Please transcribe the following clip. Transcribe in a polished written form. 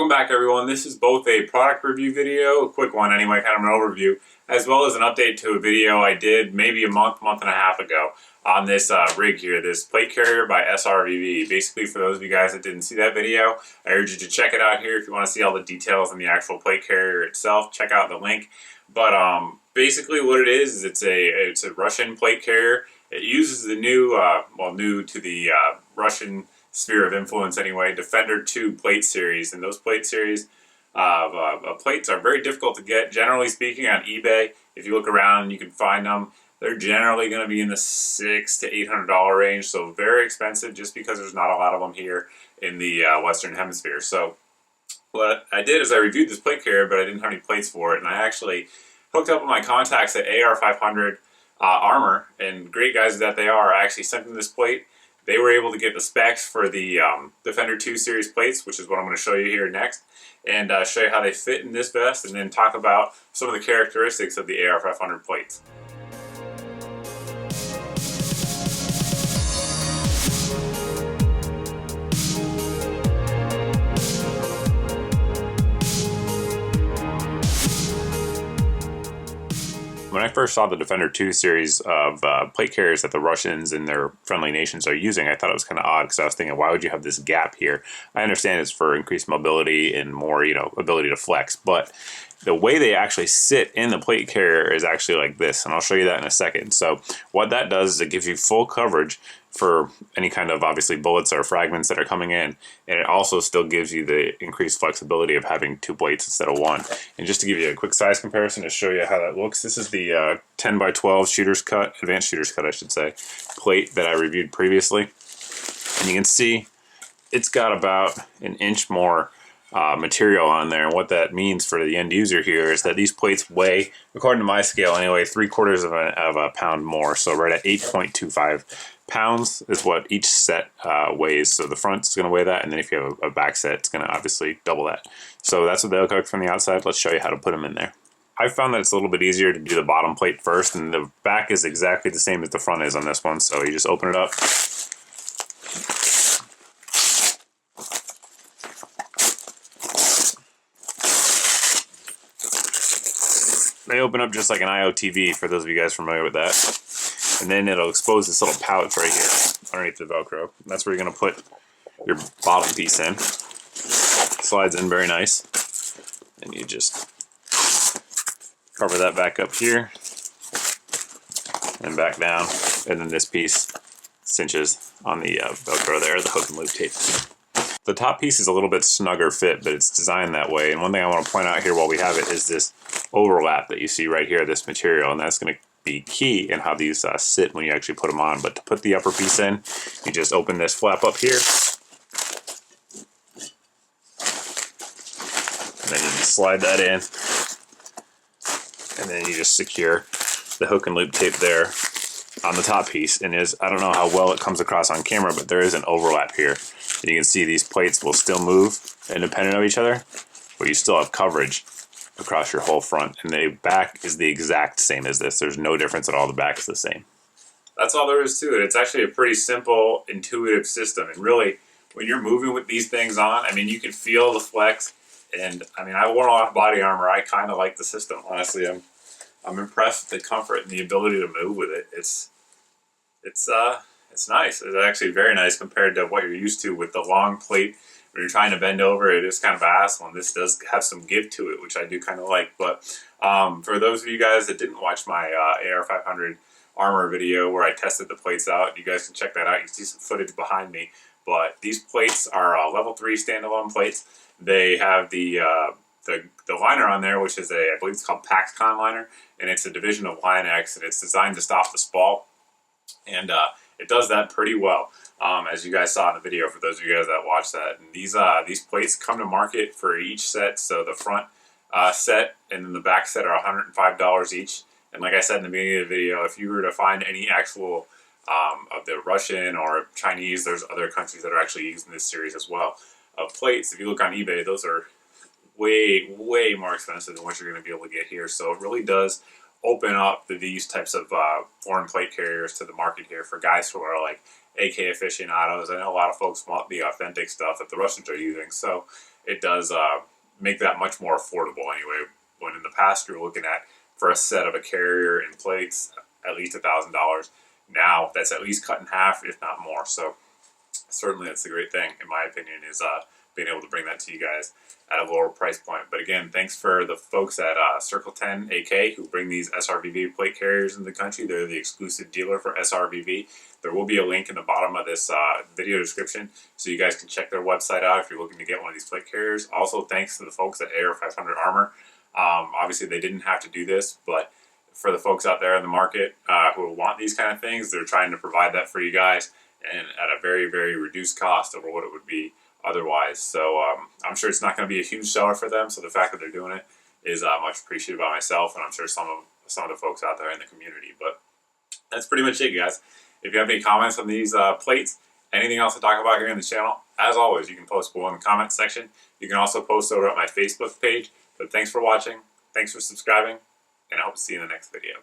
Welcome back, everyone. This is both a product review video, a quick one anyway, kind of an overview, as well as an update to a video I did maybe a month and a half ago on this rig here, this plate carrier by SRVV. Basically, for those of you guys that didn't see that video, I urge you to check it out here. If you want to see all the details on the actual plate carrier itself, check out the link. But basically what it is it's a Russian plate carrier. It uses the new, new to the Russian sphere of influence anyway, Defender 2 plate series, and those plate series plates are very difficult to get. Generally speaking, on eBay, if you look around, you can find them. They're generally going to be in the $600 to $800 range, so very expensive just because there's not a lot of them here in the Western Hemisphere. So what I did is I reviewed this plate carrier, but I didn't have any plates for it, and I actually hooked up with my contacts at AR500 Armor, and great guys that they are. I actually sent them this plate. They were able to get the specs for the Defender 2 series plates, which is what I'm going to show you here next, and show you how they fit in this vest, and then talk about some of the characteristics of the AR500 plates. When I first saw the Defender 2 series of plate carriers that the Russians and their friendly nations are using, I thought it was kind of odd because I was thinking, why would you have this gap here? I understand it's for increased mobility and more, ability to flex, but the way they actually sit in the plate carrier is actually like this, and I'll show you that in a second. So what that does is it gives you full coverage for any kind of, obviously, bullets or fragments that are coming in, and it also still gives you the increased flexibility of having two plates instead of one. And just to give you a quick size comparison to show you how that looks, this is the 10 by 12 shooter's cut, advanced shooter's cut I should say, plate that I reviewed previously. And you can see it's got about an inch more material on there, and what that means for the end user here is that these plates weigh, according to my scale anyway, 3/4 of a pound more. So right at 8.25 pounds is what each set weighs. So the front's going to weigh that, and then if you have a back set, it's going to obviously double that. So that's what they look like from the outside. Let's show you how to put them in there. I found that it's a little bit easier to do the bottom plate first, and the back is exactly the same as the front is on this one. So you just open it up. They open up just like an IOTV, for those of you guys familiar with that. And then it'll expose this little pouch right here underneath the Velcro. That's where you're going to put your bottom piece in. Slides in very nice. And you just cover that back up here and back down. And then this piece cinches on the Velcro there, the hook and loop tape. The top piece is a little bit snugger fit, but it's designed that way. And one thing I want to point out here while we have it is this overlap that you see right here, this material, and that's going to be key in how these sit when you actually put them on. But to put the upper piece in, you just open this flap up here, and then you just slide that in, and then you just secure the hook and loop tape there on the top piece. And I don't know how well it comes across on camera, but there is an overlap here. And you can see these plates will still move independent of each other, but you still have coverage across your whole front. And the back is the exact same as this. There's no difference at all. The back is the same. That's all there is to it. It's actually a pretty simple, intuitive system. And really, when you're moving with these things on, I mean, you can feel the flex. And I mean, I wore a lot of body armor. I kind of like the system, honestly. I'm impressed with the comfort and the ability to move with it. It's nice. It's actually very nice compared to what you're used to with the long plate. When you're trying to bend over, it is kind of a hassle, and this does have some give to it, which I do kind of like. But for those of you guys that didn't watch my AR500 armor video where I tested the plates out, you guys can check that out. You can see some footage behind me. But these plates are level 3 standalone plates. They have the liner on there, which is I believe it's called PaxCon liner, and it's a division of Line X, and it's designed to stop the spall. And it does that pretty well, as you guys saw in the video, for those of you guys that watched that. And these plates come to market for each set. So the front set and then the back set are $105 each. And like I said in the beginning of the video, if you were to find any actual of the Russian or Chinese, there's other countries that are actually using this series as well, of plates. If you look on eBay, those are way, way more expensive than what you're going to be able to get here. So it really does open up these types of foreign plate carriers to the market here for guys who are like AK aficionados. I know a lot of folks want the authentic stuff that the Russians are using. So it does make that much more affordable anyway. When in the past you're looking at, for a set of a carrier and plates, at least $1,000. Now that's at least cut in half, if not more. So certainly that's a great thing, in my opinion, is being able to bring that to you guys at a lower price point. But again, thanks for the folks at Circle 10 AK who bring these SRVV plate carriers in the country. They're the exclusive dealer for SRVV. There will be a link in the bottom of this video description so you guys can check their website out if you're looking to get one of these plate carriers. Also, thanks to the folks at AR500 Armor. Obviously, they didn't have to do this, but for the folks out there in the market who want these kind of things, they're trying to provide that for you guys and at a very, very reduced cost over what it would be otherwise. So I'm sure it's not going to be a huge seller for them. So the fact that they're doing it is much appreciated by myself, and I'm sure some of the folks out there in the community. But that's pretty much it, guys. If you have any comments on these plates, anything else to talk about here in the channel, as always, you can post below in the comments section. You can also post over at my Facebook page. But thanks for watching, thanks for subscribing, and I hope to see you in the next video.